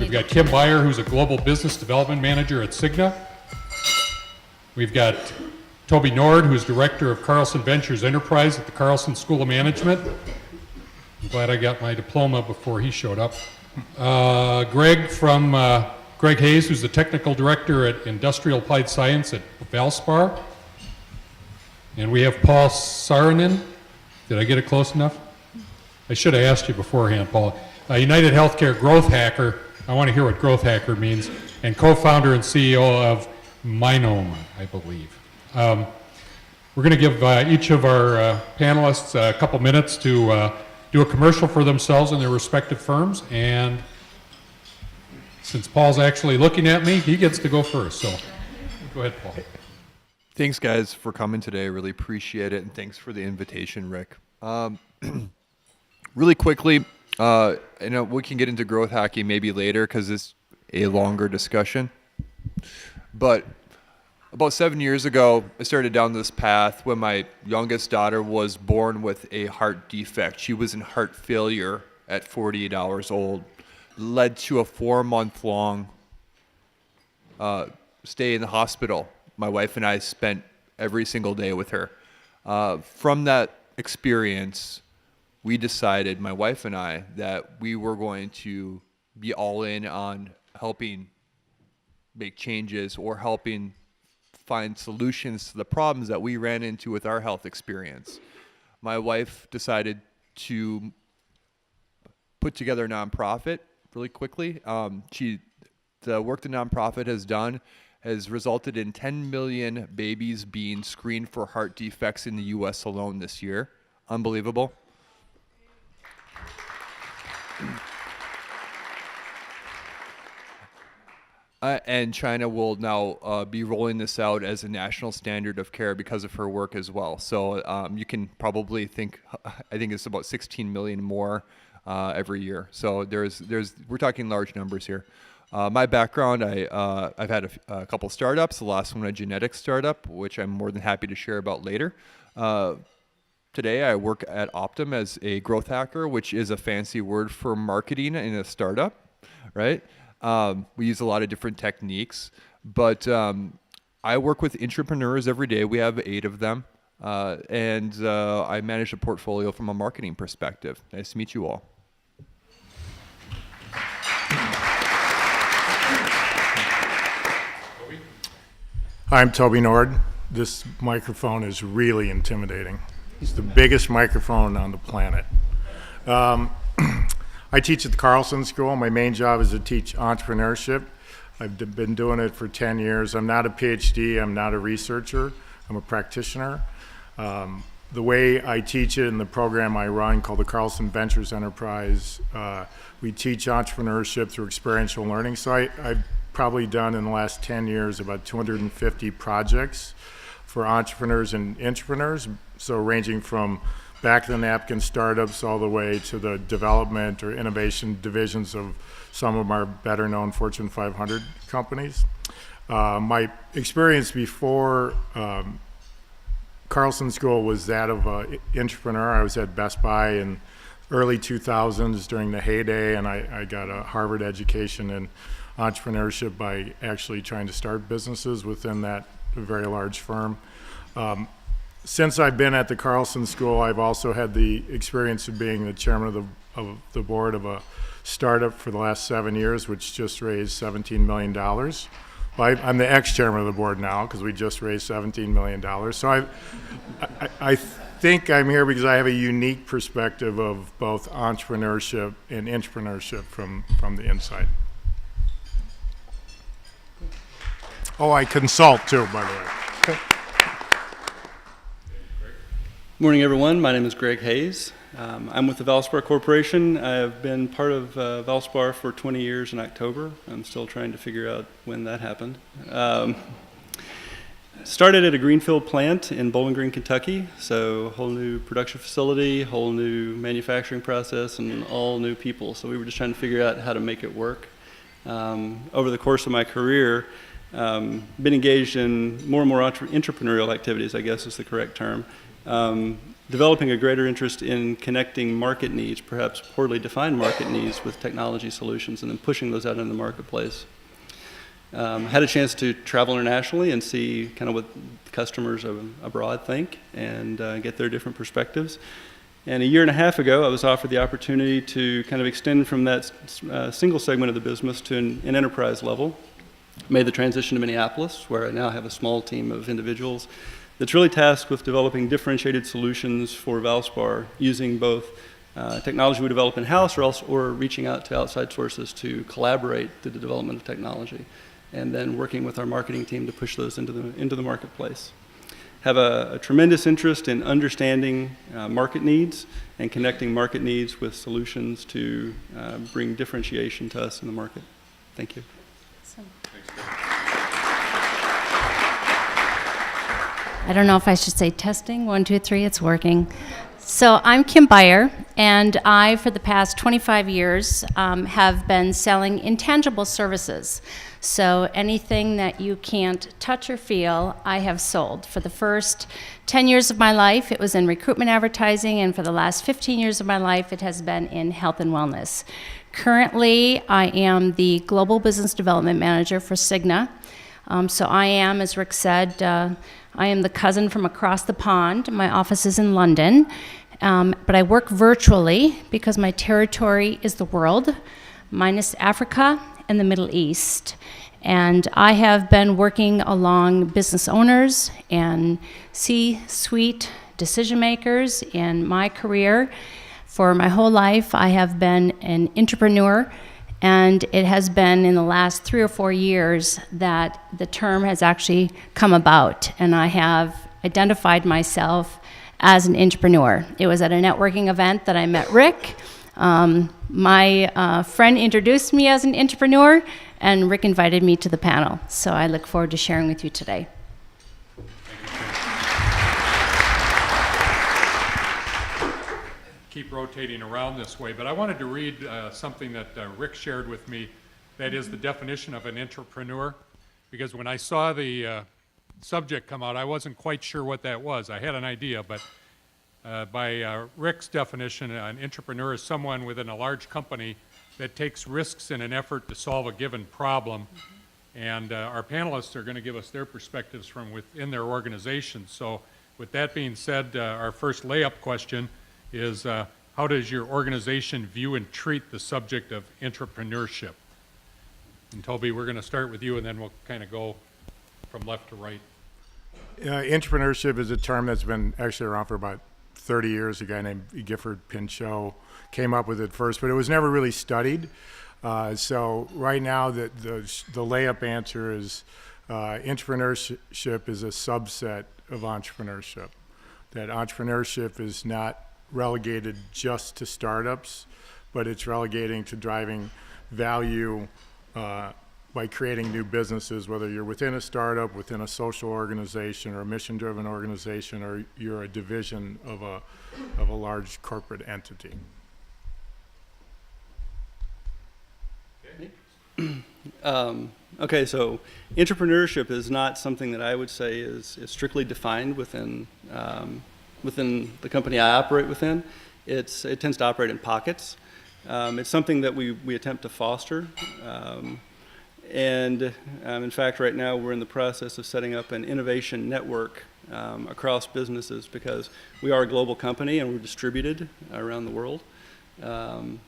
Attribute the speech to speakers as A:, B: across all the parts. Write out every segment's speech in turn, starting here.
A: We've got Kim Beyer, who's a global business development manager at Cigna. We've got Toby Nord, who's director of Carlson Ventures Enterprise at the Carlson School of Management. I'm glad I got my diploma before he showed up. Greg Hayes, who's the technical director at Industrial Applied Science at Valspar. And we have Paul Saarinen. Did I get it close enough? I should have asked you beforehand, Paul. United Healthcare Growth Hacker. I want to hear what growth hacker means. And co-founder and CEO of Minome, I believe. We're going to give each of our panelists a couple minutes to do a commercial for themselves and their respective firms. And since Paul's actually looking at me, he gets to go first. So go ahead, Paul.
B: Thanks, guys, for coming today. Really appreciate it. And thanks for the invitation, Rick. Really quickly, I know we can get into growth hacking maybe later because it's a longer discussion. But about 7 years ago, I started down this path when my youngest daughter was born with a heart defect. She was in heart failure at 48 hours old. Led to a 4-month-long stay in the hospital. My wife and I spent every single day with her. From that experience, we decided, my wife and I, that we were going to be all in on helping make changes or helping find solutions to the problems that we ran into with our health experience. My wife decided to put together a nonprofit really quickly. The work the nonprofit has done has resulted in 10 million babies being screened for heart defects in the U.S. alone this year. Unbelievable. And China will now be rolling this out as a national standard of care because of her work as well. So you can probably think, I think it's about 16 million more every year. So we're talking large numbers here. My background, I've had a couple startups, the last one a genetic startup, which I'm more than happy to share about later. Today I work at Optum as a growth hacker, which is a fancy word for marketing in a startup, right? We use a lot of different techniques, but I work with intrapreneurs every day. We have 8 of them, and I manage a portfolio from a marketing perspective. Nice to meet you all.
C: I'm Toby Nord. This microphone is really intimidating. It's the biggest microphone on the planet. I teach at the Carlson School. My main job is to teach entrepreneurship. I've been doing it for 10 years. I'm not a PhD. I'm not a researcher. I'm a practitioner. The way I teach it in the program I run called the Carlson Ventures Enterprise, we teach entrepreneurship through experiential learning. So I've probably done in the last 10 years about 250 projects for entrepreneurs and intrapreneurs. So ranging from back of the napkin startups all the way to the development or innovation divisions of some of our better known Fortune 500 companies. My experience before Carlson School was that of an entrepreneur. I was at Best Buy in early 2000s during the heyday, and I got a Harvard education in entrepreneurship by actually trying to start businesses within that very large firm. Since I've been at the Carlson School, I've also had the experience of being the chairman of the board of a startup for the last 7 years, which just raised $17 million. Well, I'm the ex-chairman of the board now because we just raised $17 million. So I think I'm here because I have a unique perspective of both entrepreneurship and intrapreneurship from the inside. Oh, I consult too, by the way.
D: Morning, everyone. My name is Greg Hayes. I'm with the Valspar Corporation. I've been part of Valspar for 20 years in October. I'm still trying to figure out when that happened. Started at a greenfield plant in Bowling Green, Kentucky. So whole new production facility, whole new manufacturing process, and all new people. So we were just trying to figure out how to make it work. Over the course of my career, been engaged in more and more entrepreneurial activities, I guess is the correct term. developing a greater interest in connecting market needs, perhaps poorly defined market needs, with technology solutions, and then pushing those out into the marketplace. Had a chance to travel internationally and see kind of what customers abroad think and get their different perspectives. And a year and a half ago, I was offered the opportunity to kind of extend from that single segment of the business to an enterprise level. Made the transition to Minneapolis, where I now have a small team of individuals that's really tasked with developing differentiated solutions for Valspar, using both technology we develop in-house or reaching out to outside sources to collaborate through the development of technology, and then working with our marketing team to push those into the marketplace. Have a tremendous interest in understanding market needs and connecting market needs with solutions to bring differentiation to us in the market. Thank you.
E: I don't know if I should say testing. 1, 2, 3, it's working. So I'm Kim Beyer, and I, for the past 25 years, have been selling intangible services. So anything that you can't touch or feel, I have sold. For the first 10 years of my life, it was in recruitment advertising, and for the last 15 years of my life, it has been in health and wellness. Currently, I am the Global Business Development Manager for Cigna. So I am, as Rick said, I am the cousin from across the pond. My office is in London, but I work virtually because my territory is the world, minus Africa and the Middle East. And I have been working along business owners and C-suite decision makers in my career. For my whole life, I have been an intrapreneur, and it has been in the last 3 or 4 years that the term has actually come about, and I have identified myself as an intrapreneur. It was at a networking event that I met Rick. My friend introduced me as an intrapreneur, and Rick invited me to the panel. So I look forward to sharing with you today.
A: Keep rotating around this way, but I wanted to read something that Rick shared with me, that is the definition of an intrapreneur, because when I saw the subject come out, I wasn't quite sure what that was. I had an idea, but by Rick's definition, an intrapreneur is someone within a large company that takes risks in an effort to solve a given problem, and our panelists are going to give us their perspectives from within their organization. So with that being said, our first layup question is how does your organization view and treat the subject of intrapreneurship? And Toby, we're going to start with you, and then we'll kind of go from left to right.
C: Intrapreneurship is a term that's been actually around for about 30 years. A guy named Gifford Pinchot came up with it first, but it was never really studied. So right now, the layup answer is intrapreneurship is a subset of entrepreneurship. That entrepreneurship is not relegated just to startups, but it's relegating to driving value by creating new businesses, whether you're within a startup, within a social organization, or a mission-driven organization, or you're a division of a large corporate entity.
D: Okay, so entrepreneurship is not something that I would say is strictly defined within the company I operate within. It tends to operate in pockets. It's something that we attempt to foster. And in fact, right now we're in the process of setting up an innovation network across businesses, because we are a global company and we're distributed around the world. And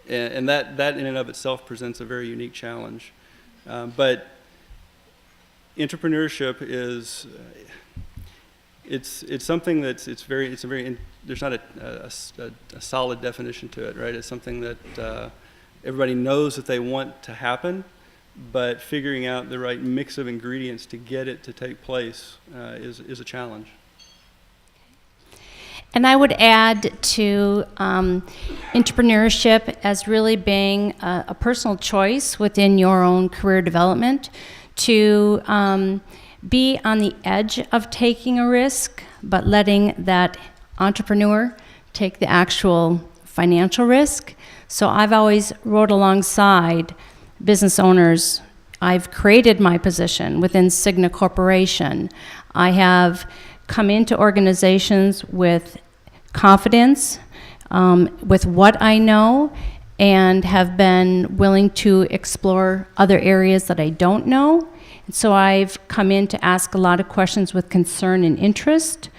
D: that in and of itself presents a very unique challenge. But entrepreneurship is it's something that's there's not a solid definition to it, right? It's something that everybody knows that they want to happen, but figuring out the right mix of ingredients to get it to take place is a challenge.
E: And I would add to entrepreneurship as really being a personal choice within your own career development to be on the edge of taking a risk, but letting that entrepreneur take the actual financial risk. So I've always rode alongside business owners. I've created my position within Cigna Corporation. I have come into organizations with confidence, with what I know, and have been willing to explore other areas that I don't know. And so I've come in to ask a lot of questions with concern and interest.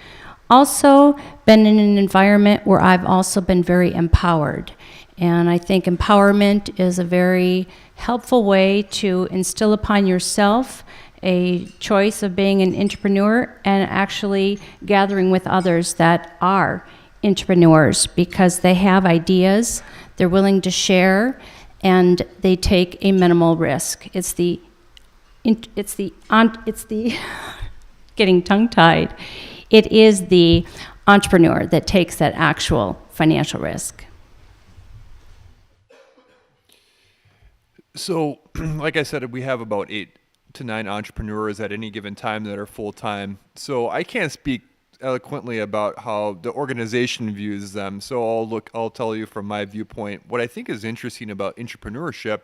E: Also been in an environment where I've also been very empowered. And I think empowerment is a very helpful way to instill upon yourself a choice of being an entrepreneur and actually gathering with others that are entrepreneurs, because they have ideas, they're willing to share, and they take a minimal risk. It's the getting tongue-tied. It is the entrepreneur that takes that actual financial risk.
B: So, like I said, we have about 8 to 9 entrepreneurs at any given time that are full-time. So I can't speak eloquently about how the organization views them. So I'll tell you from my viewpoint. What I think is interesting about intrapreneurship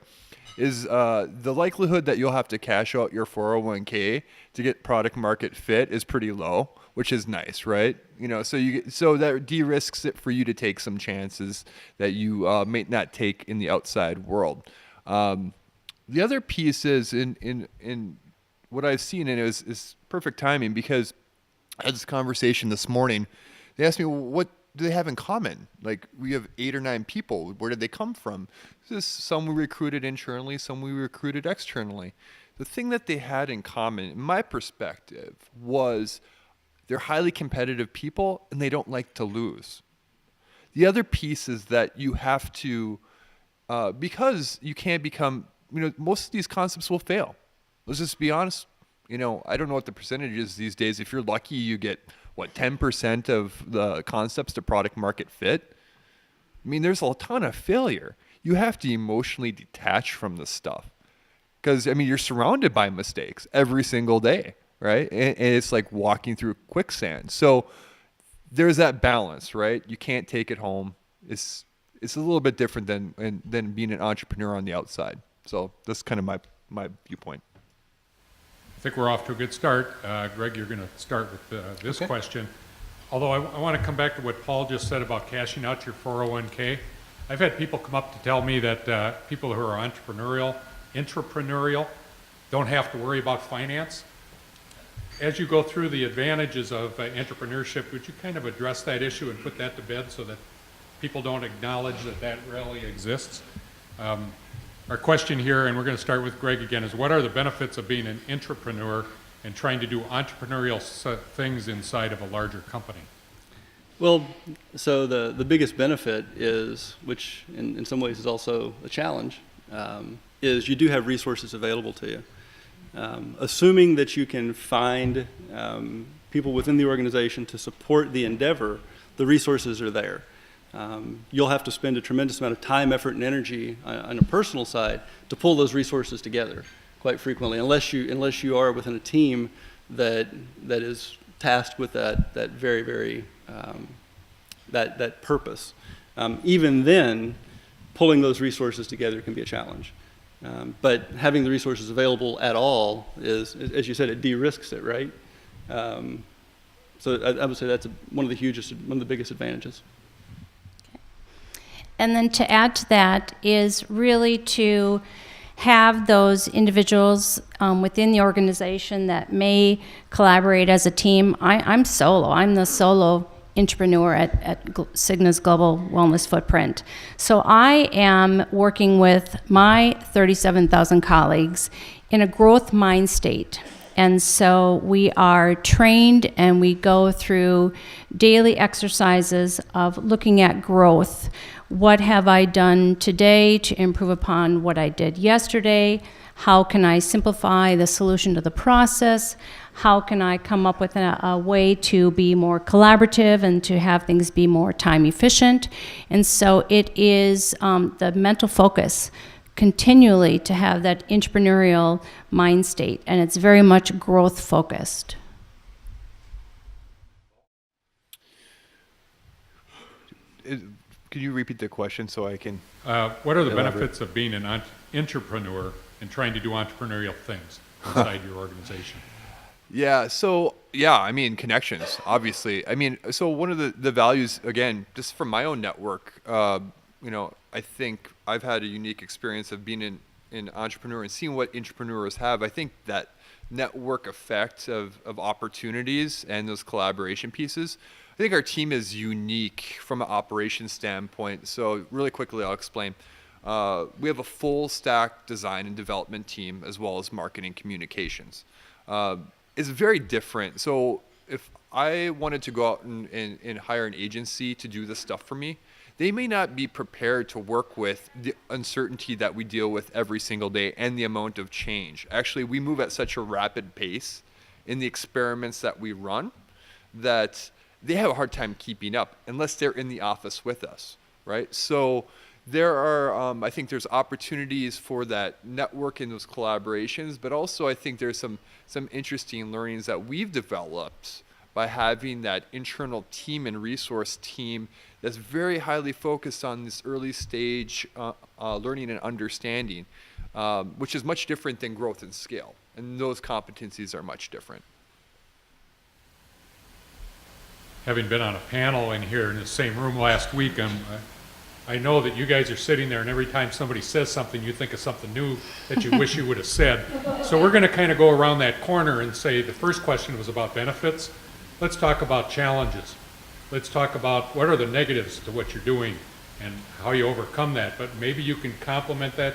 B: is the likelihood that you'll have to cash out your 401k to get product market fit is pretty low, which is nice, right? So that de-risks it for you to take some chances that you may not take in the outside world. The other piece is in what I've seen, and is perfect timing, because I had this conversation this morning. They asked me, well, what do they have in common? Like, we have 8 or 9 people. Where did they come from? Some we recruited internally, some we recruited externally. The thing that they had in common, in my perspective, was they're highly competitive people and they don't like to lose. The other piece is that you have to, because you can't become, most of these concepts will fail. Let's just be honest. I don't know what the percentage is these days. If you're lucky, you get, 10% of the concepts to product market fit? There's a ton of failure. You have to emotionally detach from this stuff. Because, you're surrounded by mistakes every single day, right? And it's like walking through quicksand. So there's that balance, right? You can't take it home. It's a little bit different than being an entrepreneur on the outside. So that's kind of my viewpoint.
A: I think we're off to a good start. Greg, you're going to start with this question. Although I want to come back to what Paul just said about cashing out your 401k. I've had people come up to tell me that people who are intrapreneurial, don't have to worry about finance. As you go through the advantages of entrepreneurship, would you kind of address that issue and put that to bed so that people don't acknowledge that really exists? Our question here, and we're going to start with Greg again, is what are the benefits of being an intrapreneur and trying to do entrepreneurial things inside of a larger company?
D: Well, so the biggest benefit is, which in some ways is also a challenge, is you do have resources available to you. Assuming that you can find people within the organization to support the endeavor, the resources are there. You'll have to spend a tremendous amount of time, effort, and energy on a personal side to pull those resources together quite frequently, unless you are within a team that is tasked with that very, very that purpose. Even then, pulling those resources together can be a challenge. But having the resources available at all is, as you said, it de-risks it, right? So I would say that's one of the biggest advantages.
E: And then to add to that is really to have those individuals within the organization that may collaborate as a team. I'm solo. I'm the solo entrepreneur at Cigna's Global Wellness Footprint. So I am working with my 37,000 colleagues in a growth mind state. And so we are trained and we go through daily exercises of looking at growth. What have I done today to improve upon what I did yesterday? How can I simplify the solution to the process? How can I come up with a way to be more collaborative and to have things be more time efficient? And so it is the mental focus continually to have that entrepreneurial mind state, and it's very much growth focused.
B: Could you repeat the question so I can?
A: What are the benefits of being an entrepreneur and trying to do entrepreneurial things inside your organization?
B: Yeah, so Yeah, I mean, connections, obviously. I mean, so one of the values, again, just from my own network, I think I've had a unique experience of being in entrepreneur and seeing what intrapreneurs have. I think that network effect of opportunities and those collaboration pieces, I think our team is unique from an operations standpoint. So really quickly, I'll explain. We have a full stack design and development team as well as marketing communications. Is very different. So if I wanted to go out and hire an agency to do this stuff for me, they may not be prepared to work with the uncertainty that we deal with every single day and the amount of change. Actually, we move at such a rapid pace in the experiments that we run that they have a hard time keeping up unless they're in the office with us, right? So there are, I think there's opportunities for that network and those collaborations, but also I think there's some interesting learnings that we've developed by having that internal team and resource team that's very highly focused on this early stage learning and understanding, which is much different than growth and scale. And those competencies are much different.
A: Having been on a panel in here in the same room last week, I know that you guys are sitting there, and every time somebody says something, you think of something new that you wish you would have said. So we're going to kind of go around that corner and say the first question was about benefits. Let's talk about challenges. Let's talk about what are the negatives to what you're doing and how you overcome that. But maybe you can complement that.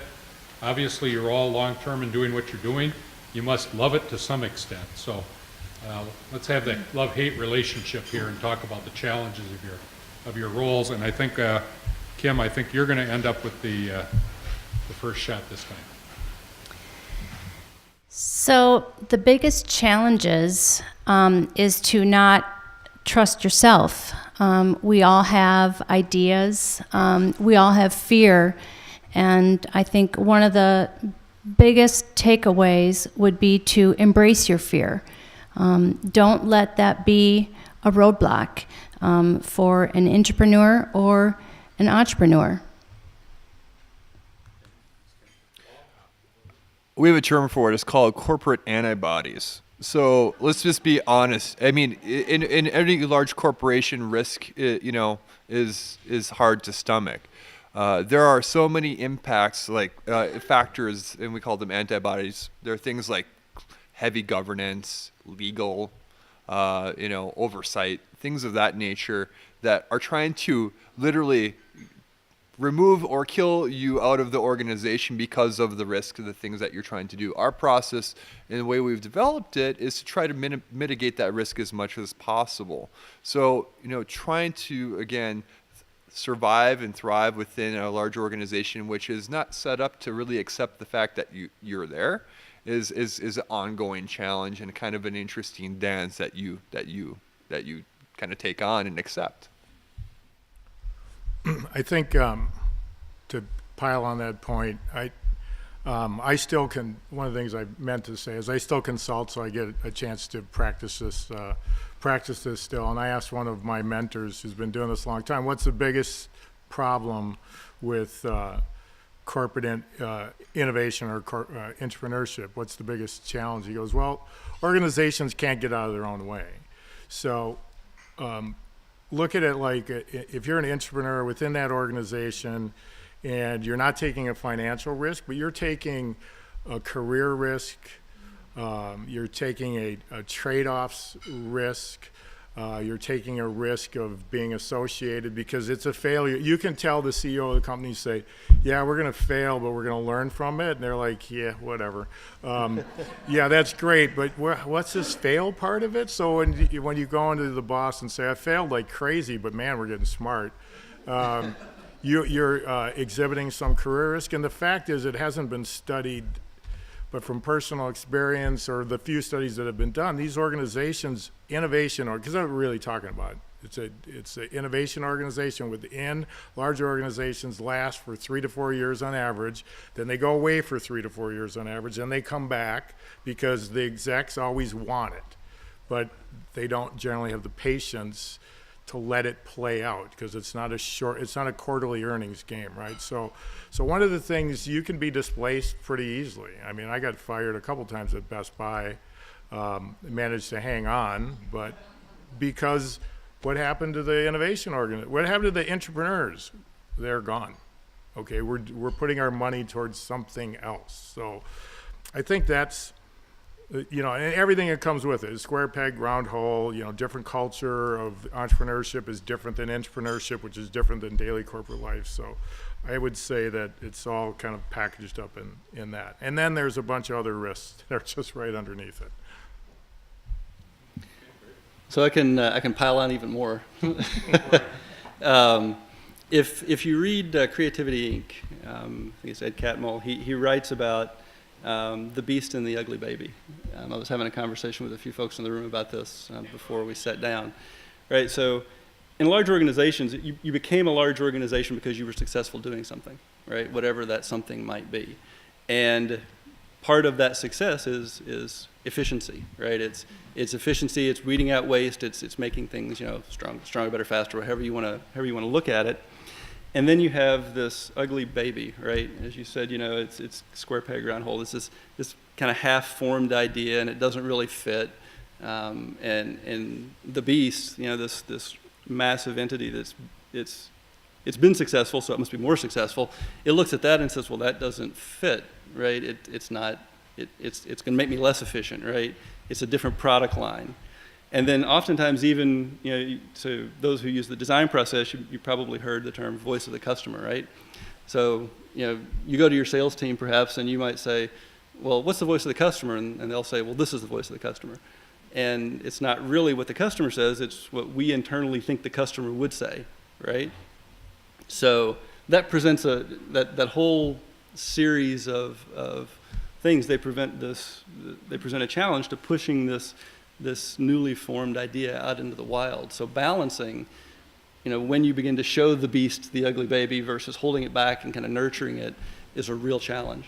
A: Obviously, you're all long-term in doing what you're doing. You must love it to some extent. So let's have that love-hate relationship here and talk about the challenges of your roles. And I think Kim, I think you're going to end up with the first shot this time.
E: So the biggest challenges is to not trust yourself. We all have ideas. We all have fear. And I think one of the biggest takeaways would be to embrace your fear. Don't let that be a roadblock for an intrapreneur or an entrepreneur.
B: We have a term for it. It's called corporate antibodies. So let's just be honest. I mean, in any large corporation, risk, is hard to stomach. There are so many impacts, like factors, and we call them antibodies. There are things like heavy governance, legal, oversight, things of that nature that are trying to literally remove or kill you out of the organization because of the risk of the things that you're trying to do. Our process and the way we've developed it is to try to mitigate that risk as much as possible. So, trying to, again, survive and thrive within a large organization which is not set up to really accept the fact that you're there is an ongoing challenge and kind of an interesting dance that you kind of take on and accept.
C: I think to pile on that point, I still can. One of the things I meant to say is I still consult, so I get a chance to practice this still. And I asked one of my mentors, who's been doing this a long time, what's the biggest problem with corporate innovation or entrepreneurship? What's the biggest challenge? He goes, well, organizations can't get out of their own way. So. Look at it like if you're an entrepreneur within that organization and you're not taking a financial risk, but you're taking a career risk, you're taking a trade-offs risk, you're taking a risk of being associated because it's a failure. You can tell the CEO of the company, say, yeah, we're going to fail, but we're going to learn from it. And they're like, yeah, whatever. Yeah, that's great, but what's this fail part of it? So when you go into the boss and say, I failed like crazy, but man, we're getting smart, you're exhibiting some career risk. And the fact is it hasn't been studied, but from personal experience or the few studies that have been done, these organizations, innovation, or because I'm really talking about it's an innovation organization within large organizations last for 3 to 4 years on average. Then they go away for 3 to 4 years on average, and they come back because the execs always want it, but they don't generally have the patience to let it play out because it's not a quarterly earnings game, right? So one of the things, you can be displaced pretty easily. I mean, I got fired a couple times at Best Buy managed to hang on, but because what happened to the innovation what happened to the intrapreneurs? They're gone. Okay, we're putting our money towards something else. So I think that's, you know, and everything that comes with it, square peg, round hole, you know, different culture of entrepreneurship is different than entrepreneurship, which is different than daily corporate life. So I would say that it's all kind of packaged up in that. And then there's a bunch of other risks that are just right underneath it.
D: So I can pile on even more. If you read Creativity Inc., I think it's Ed Catmull, he writes about the beast and the ugly baby. I was having a conversation with a few folks in the room about this before we sat down. Right, so in large organizations, you became a large organization because you were successful doing something, right? Whatever that something might be. And part of that success is efficiency, right? It's efficiency, it's weeding out waste, it's making things, you know, stronger, better, faster, however you want to look at it. And then you have this ugly baby, right? As you said, you know, it's square peg, round hole. It's this kind of half-formed idea, and it doesn't really fit. And the beast, you know, this massive entity it's been successful, so it must be more successful. It looks at that and says, well, that doesn't fit, right? It's going to make me less efficient, right? It's a different product line. And then oftentimes even, you know, to those who use the design process, you probably heard the term voice of the customer, right? So, you know, you go to your sales team perhaps and you might say, well, what's the voice of the customer? And they'll say, well, this is the voice of the customer. And it's not really what the customer says, it's what we internally think the customer would say, right? So that presents that whole series of things. They present a challenge to pushing this newly formed idea out into the wild. So balancing, you know, when you begin to show the beast the ugly baby versus holding it back and kind of nurturing it is a real challenge.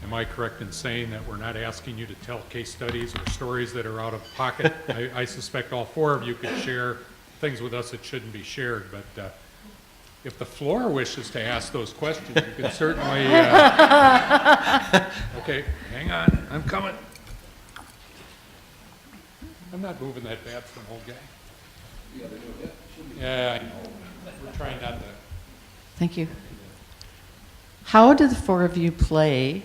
A: Am I correct in saying that we're not asking you to tell case studies or stories that are out of pocket? I suspect all four of you could share things with us that shouldn't be shared, but if the floor wishes to ask those questions, you can certainly... Okay, hang on, I'm coming. I'm not moving that bad for an old guy. Yeah, I know. We're trying not to...
F: Thank you. How do the four of you play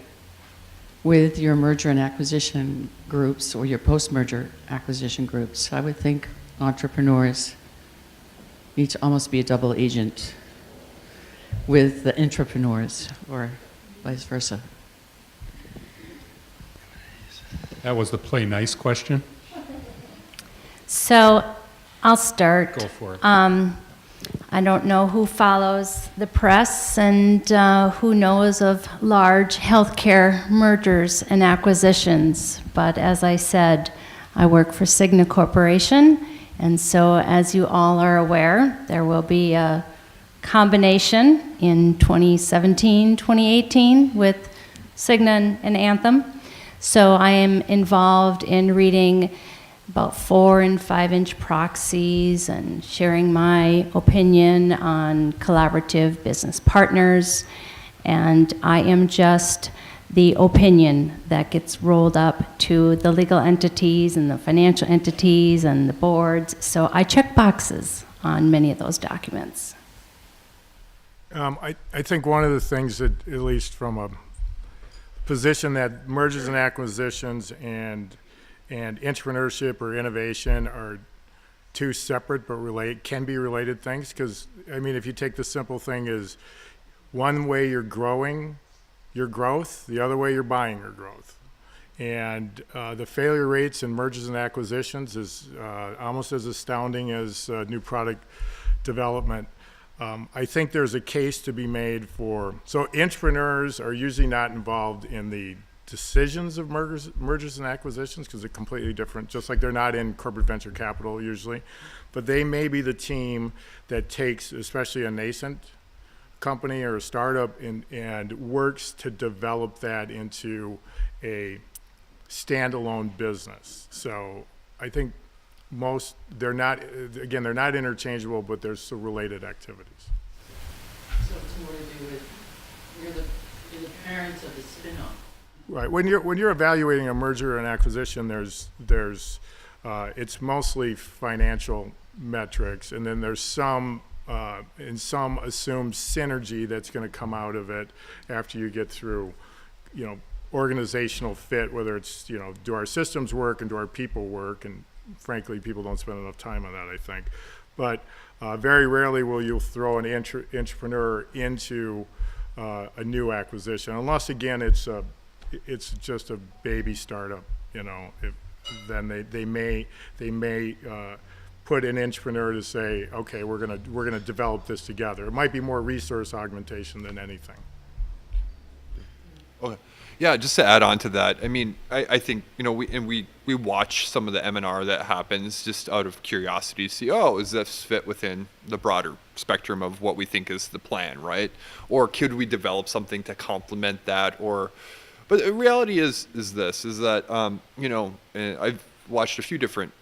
F: with your merger and acquisition groups or your post-merger acquisition groups? I would think entrepreneurs need to almost be a double agent with the intrapreneurs or vice versa.
A: That was the play nice question.
E: So I'll start.
A: Go for it.
E: I don't know who follows the press and who knows of large healthcare mergers and acquisitions, but as I said, I work for Cigna Corporation, and so as you all are aware, there will be a combination in 2017, 2018 with Cigna and Anthem. So I am involved in reading about 4- and 5-inch proxies and sharing my opinion on collaborative business partners. And I am just the opinion that gets rolled up to the legal entities and the financial entities and the boards. So I check boxes on many of those documents.
C: I think one of the things that, at least from a position that mergers and acquisitions and entrepreneurship or innovation are two separate but can be related things, because I mean, if you take the simple thing is one way you're growing your growth, the other way you're buying your growth. And the failure rates in mergers and acquisitions is almost as astounding as new product development. I think there's a case to be made so entrepreneurs are usually not involved in the decisions of mergers and acquisitions because they're completely different, just like they're not in corporate venture capital usually. But they may be the team that takes, especially a nascent company or a startup, and works to develop that into a standalone business. So I think they're not interchangeable, but they're still related activities.
F: So it's more to do with you're the parents of the spin-off.
C: Right. When you're evaluating a merger and acquisition, it's mostly financial metrics, and then there's some assumed synergy that's going to come out of it after you get through, organizational fit, whether it's, do our systems work and do our people work? And frankly, people don't spend enough time on that, I think. But very rarely will you throw an intrapreneur into a new acquisition, unless again it's just a baby startup. Then they may put an intrapreneur to say, okay, we're gonna develop this together. It might be more resource augmentation than anything.
B: Okay. Yeah, just to add on to that, I mean, I think, we watch some of the M&R that happens just out of curiosity to see, is this fit within the broader spectrum of what we think is the plan, right? Or could we develop something to complement that? But the reality is that, I've watched a few different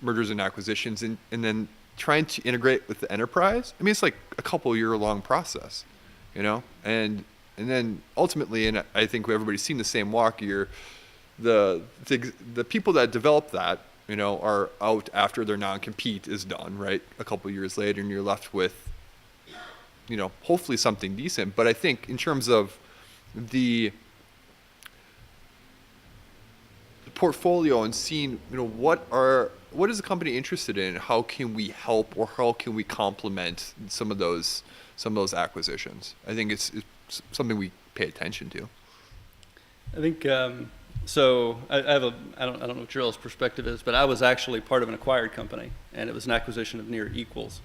B: mergers and acquisitions, and then trying to integrate with the enterprise. I mean, it's like a couple-year-long process, and then ultimately, and I think everybody's seen the same walk here, the people that develop that, are out after their non-compete is done, right? A couple years later, and you're left with, hopefully something decent. But I think in terms of the portfolio and seeing, what is the company interested in? How can we help, or how can we complement some of those acquisitions? I think it's something we pay attention to.
D: I think so. I don't know what Gerald's perspective is, but I was actually part of an acquired company, and it was an acquisition of near equals.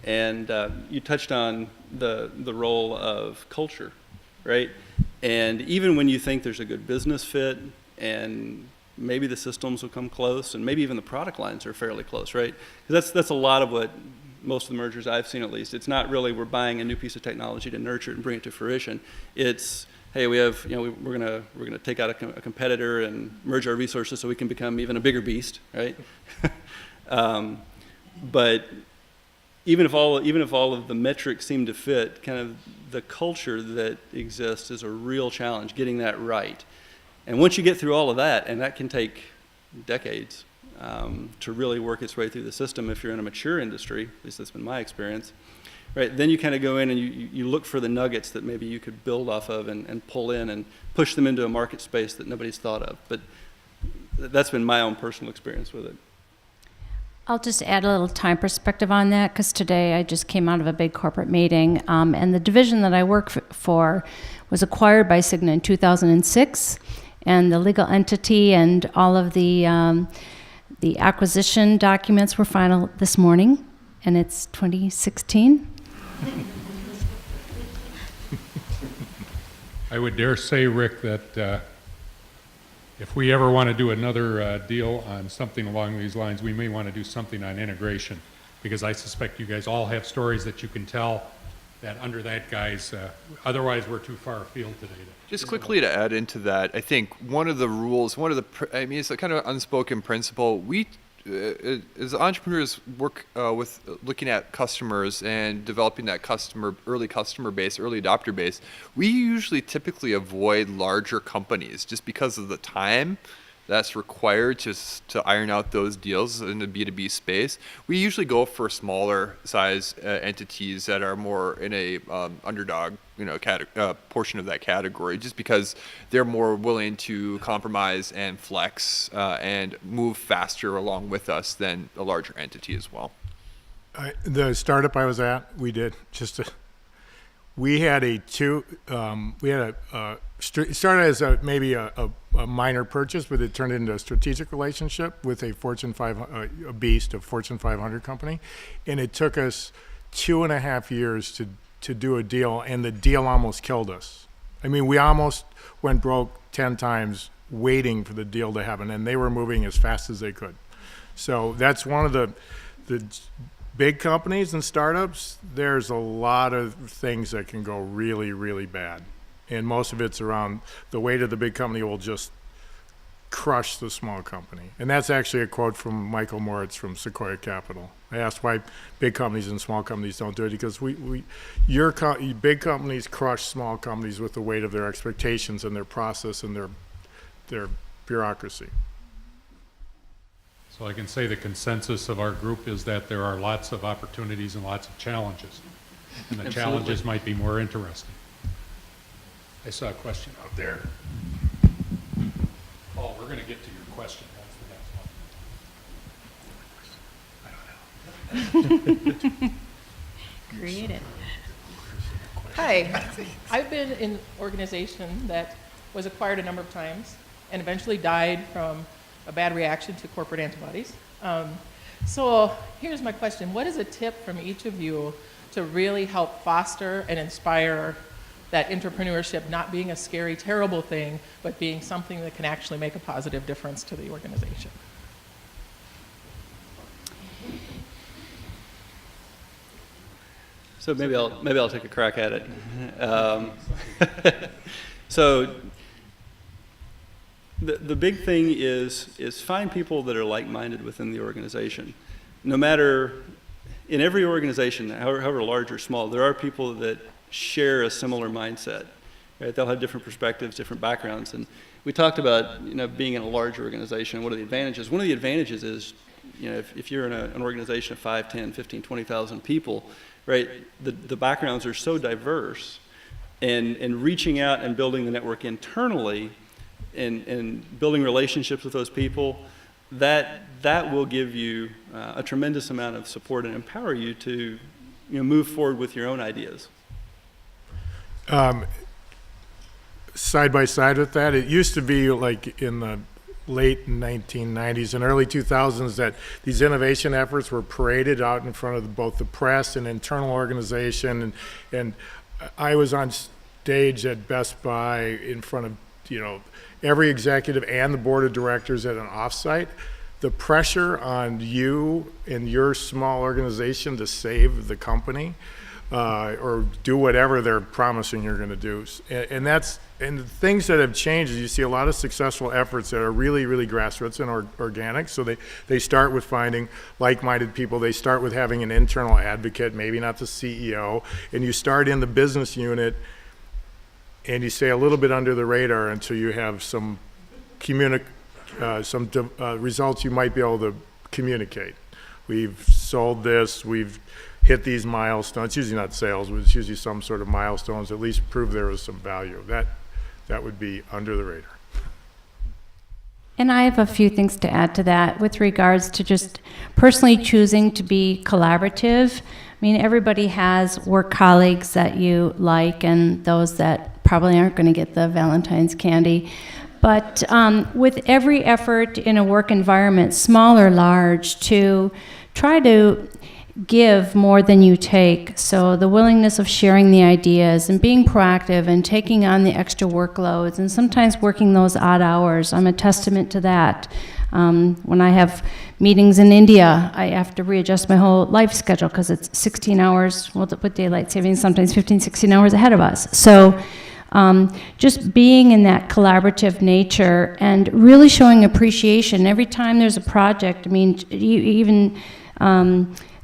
D: And you touched on the role of culture, right? And even when you think there's a good business fit, and maybe the systems will come close, and maybe even the product lines are fairly close, right? Because that's a lot of what most of the mergers I've seen, at least. It's not really we're buying a new piece of technology to nurture it and bring it to fruition. It's, hey, we have, we're gonna take out a competitor and merge our resources so we can become even a bigger beast, right? But even if all of the metrics seem to fit, kind of the culture that exists is a real challenge, getting that right. And once you get through all of that, and that can take decades to really work its way through the system if you're in a mature industry, at least that's been my experience, right? Then you kind of go in and you look for the nuggets that maybe you could build off of and pull in and push them into a market space that nobody's thought of. But that's been my own personal experience with it.
E: I'll just add a little time perspective on that, because today I just came out of a big corporate meeting, and the division that I work for was acquired by Cigna in 2006, and the legal entity and all of the acquisition documents were final this morning, and it's 2016.
A: I would dare say, Rick, that if we ever want to do another deal on something along these lines, we may want to do something on integration, because I suspect you guys all have stories that you can tell that under that guise, otherwise we're too far afield today.
B: Just quickly to add into that, I think one of the rules, it's a kind of unspoken principle. We, as entrepreneurs, work with looking at customers and developing that early customer base, early adopter base. We usually typically avoid larger companies just because of the time that's required to iron out those deals in the B2B space. We usually go for smaller size entities that are more in a underdog, portion of that category, just because they're more willing to compromise and flex and move faster along with us than a larger entity as well.
C: The startup I was at, we had it started as maybe a minor purchase, but it turned into a strategic relationship with a Fortune 500, a beast, a Fortune 500 company, and it took us 2.5 years to do a deal, and the deal almost killed us. I mean, we almost went broke 10 times waiting for the deal to happen, and they were moving as fast as they could. So that's one of the big companies and startups. There's a lot of things that can go really, really bad. And most of it's around the weight of the big company will just crush the small company. And that's actually a quote from Michael Moritz from Sequoia Capital. I asked why big companies and small companies don't do it, because big companies crush small companies with the weight of their expectations and their process and their bureaucracy.
A: So I can say the consensus of our group is that there are lots of opportunities and lots of challenges. And the challenges might be more interesting. I saw a question out there. Paul, we're going to get to your question. That's the next one.
G: Creative. Hi, I've been in an organization that was acquired a number of times and eventually died from a bad reaction to corporate antibodies. So here's my question. What is a tip from each of you to really help foster and inspire that intrapreneurship not being a scary, terrible thing, but being something that can actually make a positive difference to the organization?
D: So maybe I'll take a crack at it. So the big thing is find people that are like-minded within the organization. No matter, in every organization, however large or small, there are people that share a similar mindset. Right? They'll have different perspectives, different backgrounds, and we talked about being in a large organization. What are the advantages? One of the advantages is if you're in an organization of 5, 10, 15, 20,000 people, right? The backgrounds are so diverse, and reaching out and building the network internally and building relationships with those people, that will give you a tremendous amount of support and empower you to move forward with your own ideas.
C: Side by side with that, it used to be like in the late 1990s and early 2000s that these innovation efforts were paraded out in front of both the press and internal organization, and I was on stage at Best Buy in front of every executive and the board of directors at an offsite. The pressure on you and your small organization to save the company or do whatever they're promising you're going to do, and the things that have changed is you see a lot of successful efforts that are really, really grassroots and organic. So they start with finding like-minded people. They start with having an internal advocate, maybe not the CEO, and you start in the business unit and you stay a little bit under the radar until you have some results you might be able to communicate. We've sold this, we've hit these milestones. It's usually not sales, but it's usually some sort of milestones, at least prove there was some value. That would be under the radar.
E: And I have a few things to add to that with regards to just personally choosing to be collaborative. I mean, everybody has work colleagues that you like and those that probably aren't going to get the Valentine's candy. But with every effort in a work environment, small or large, to try to give more than you take. So the willingness of sharing the ideas and being proactive and taking on the extra workloads and sometimes working those odd hours. I'm a testament to that. When I have meetings in India, I have to readjust my whole life schedule because it's 16 hours, well, with daylight savings, sometimes 15, 16 hours ahead of us. So just being in that collaborative nature and really showing appreciation. Every time there's a project, I mean, you even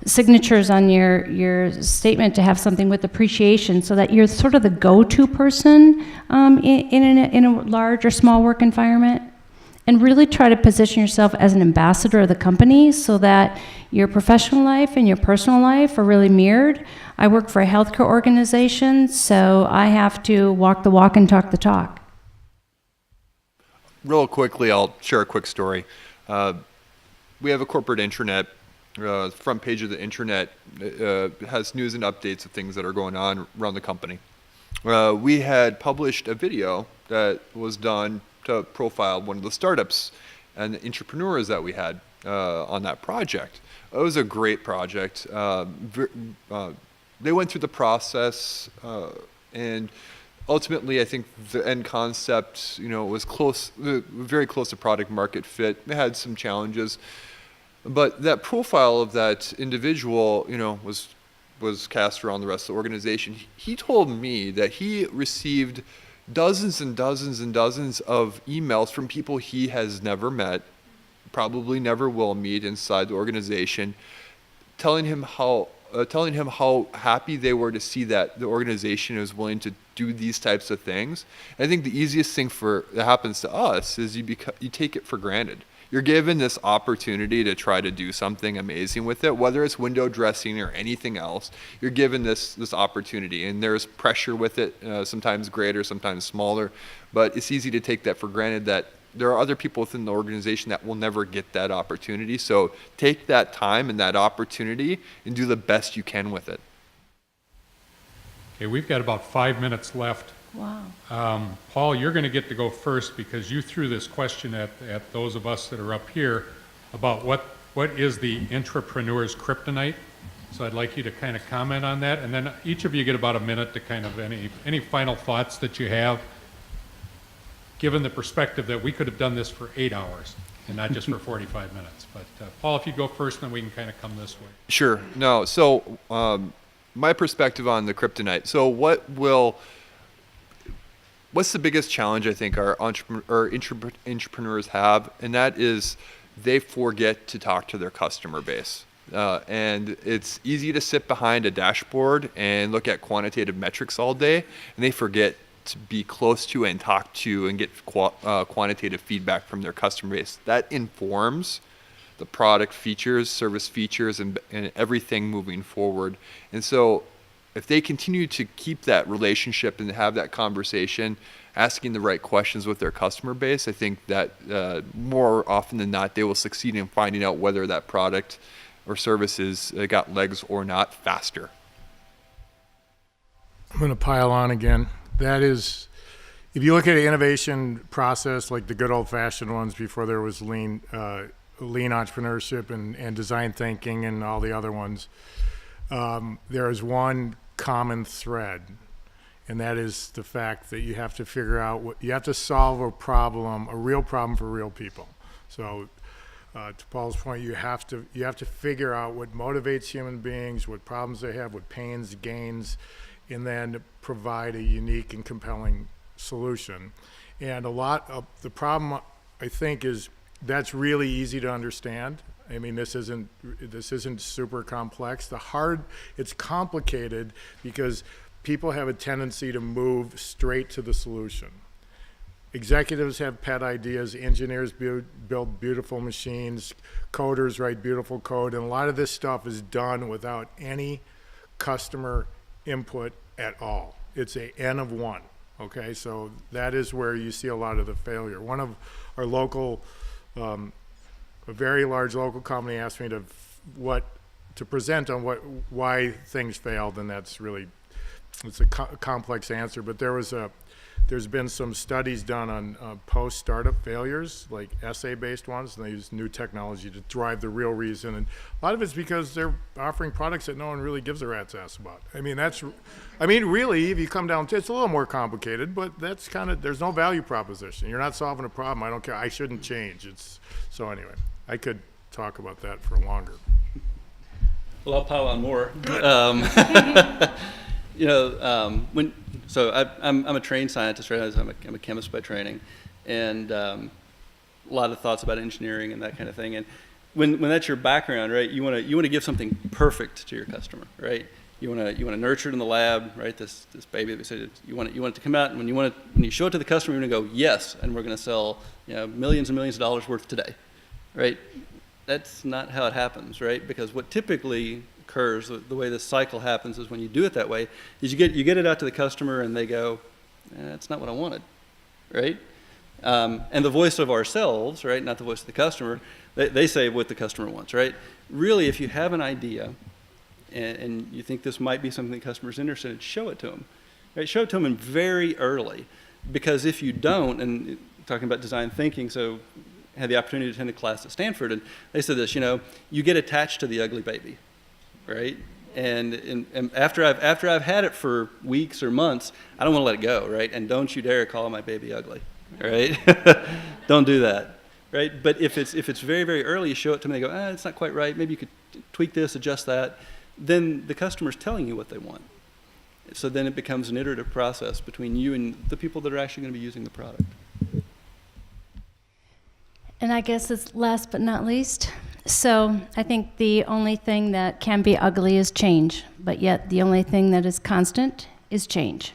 E: signatures on your statement to have something with appreciation so that you're sort of the go-to person in a large or small work environment, and really try to position yourself as an ambassador of the company so that your professional life and your personal life are really mirrored. I work for a healthcare organization, so I have to walk the walk and talk the talk.
B: Real quickly, I'll share a quick story. We have a corporate intranet. Front page of the intranet has news and updates of things that are going on around the company. We had published a video that was done to profile one of the startups and the intrapreneurs that we had on that project. It was a great project. They went through the process, and ultimately, I think the end concept, was close, very close to product market fit. It had some challenges. But that profile of that individual, was cast around the rest of the organization. He told me that he received dozens and dozens and dozens of emails from people he has never met, probably never will meet inside the organization, telling him how happy they were to see that the organization is willing to do these types of things. And I think the easiest thing that happens to us is you take it for granted. You're given this opportunity to try to do something amazing with it, whether it's window dressing or anything else. You're given this opportunity, and there's pressure with it, sometimes greater, sometimes smaller, but it's easy to take that for granted that there are other people within the organization that will never get that opportunity. So take that time and that opportunity and do the best you can with it.
A: Okay, we've got about 5 minutes left.
E: Wow.
A: Paul, you're going to get to go first because you threw this question at those of us that are up here about what is the intrapreneurs kryptonite. So I'd like you to kind of comment on that, and then each of you get about a minute to kind of any final thoughts that you have, given the perspective that we could have done this for 8 hours and not just for 45 minutes. But Paul, if you go first, then we can kind of come this way.
B: Sure. No. So my perspective on the kryptonite. So what's the biggest challenge I think our intrapreneurs have, and that is they forget to talk to their customer base. And it's easy to sit behind a dashboard and look at quantitative metrics all day, and they forget to be close to and talk to and get quantitative feedback from their customer base. That informs the product features, service features, and everything moving forward. And so if they continue to keep that relationship and have that conversation, asking the right questions with their customer base, I think that more often than not, they will succeed in finding out whether that product or service has got legs or not faster.
C: I'm going to pile on again. That is, if you look at an innovation process like the good old-fashioned ones before there was lean entrepreneurship and design thinking and all the other ones, there is one common thread, and that is the fact that you have to figure out you have to solve a real problem for real people. So to Paul's point, you have to figure out what motivates human beings, what problems they have, what pains, gains, and then provide a unique and compelling solution. And a lot of the problem, I think, is that's really easy to understand. I mean, this isn't super complex. It's complicated because people have a tendency to move straight to the solution. Executives have pet ideas, engineers build beautiful machines, coders write beautiful code, and a lot of this stuff is done without any customer input at all. It's a N of one, okay? So that is where you see a lot of the failure. One of our local, a very large local company asked me to present on why things failed, and it's a complex answer, but there's been some studies done on post-startup failures, like essay-based ones, and they use new technology to drive the real reason. And a lot of it's because they're offering products that no one really gives a rat's ass about. I mean, really, if you come down to it, it's a little more complicated, but that's there's no value proposition. You're not solving a problem. I don't care. I shouldn't change. So anyway, I could talk about that for longer.
D: Well, I'll pile on more. I'm a trained scientist, right? I'm a chemist by training, and a lot of thoughts about engineering and that kind of thing. And when that's your background, right? You want to give something perfect to your customer, right? You want to nurture it in the lab, right? This baby that we said you want it to come out, and when you show it to the customer, you're going to go yes, and we're going to sell millions and millions of dollars worth today, right? That's not how it happens, right? Because what typically occurs, the way this cycle happens is when you do it that way, is you get it out to the customer and they go, that's not what I wanted, right? And the voice of ourselves, right, not the voice of the customer, they say what the customer wants, right? Really, if you have an idea and you think this might be something the customer's interested in, show it to them, right? Show it to them very early, because if you don't, and talking about design thinking, so I had the opportunity to attend a class at Stanford, and they said this, you get attached to the ugly baby, right? And after I've had it for weeks or months, I don't want to let it go, right? And don't you dare call my baby ugly, right? Don't do that, right? But if it's very, very early, you show it to them, they go, it's not quite right. Maybe you could tweak this, adjust that. Then the customer's telling you what they want. So then it becomes an iterative process between you and the people that are actually going to be using the product.
E: And I guess it's last but not least. So I think the only thing that can be ugly is change, but yet the only thing that is constant is change.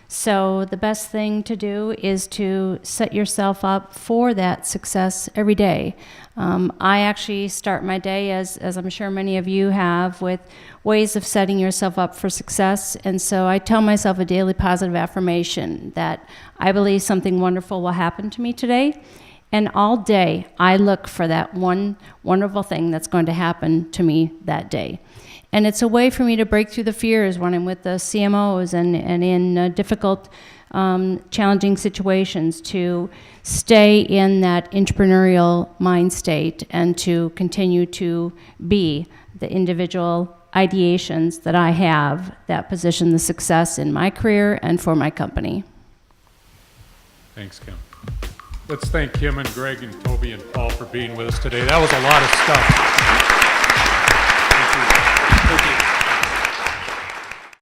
E: So the best thing to do is to set yourself up for that success every day. I actually start my day, as I'm sure many of you have, with ways of setting yourself up for success. And so I tell myself a daily positive affirmation that I believe something wonderful will happen to me today. And all day, I look for that one wonderful thing that's going to happen to me that day. And it's a way for me to break through the fears when I'm with the CMOs and in difficult, challenging situations, to stay in that entrepreneurial mind state and to continue to be the individual ideations that I have that position the success in my career and for my company.
A: Thanks, Kim. Let's thank Kim and Greg and Toby and Paul for being with us today. That was a lot of stuff.